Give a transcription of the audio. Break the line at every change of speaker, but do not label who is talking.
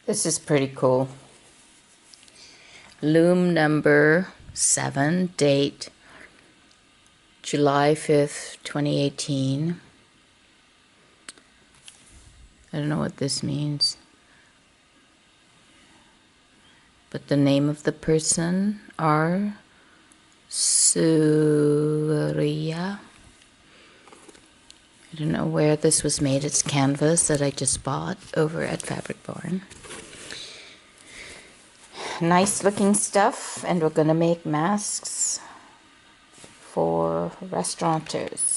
This is pretty cool. Loom number 7, date July 5th, 2018. I don't know what this means. But the name of the person are Surya. I don't know where this was made. It's canvas that I just bought over at Fabric Barn. Nice looking stuff, and we're gonna make masks for restaurateurs.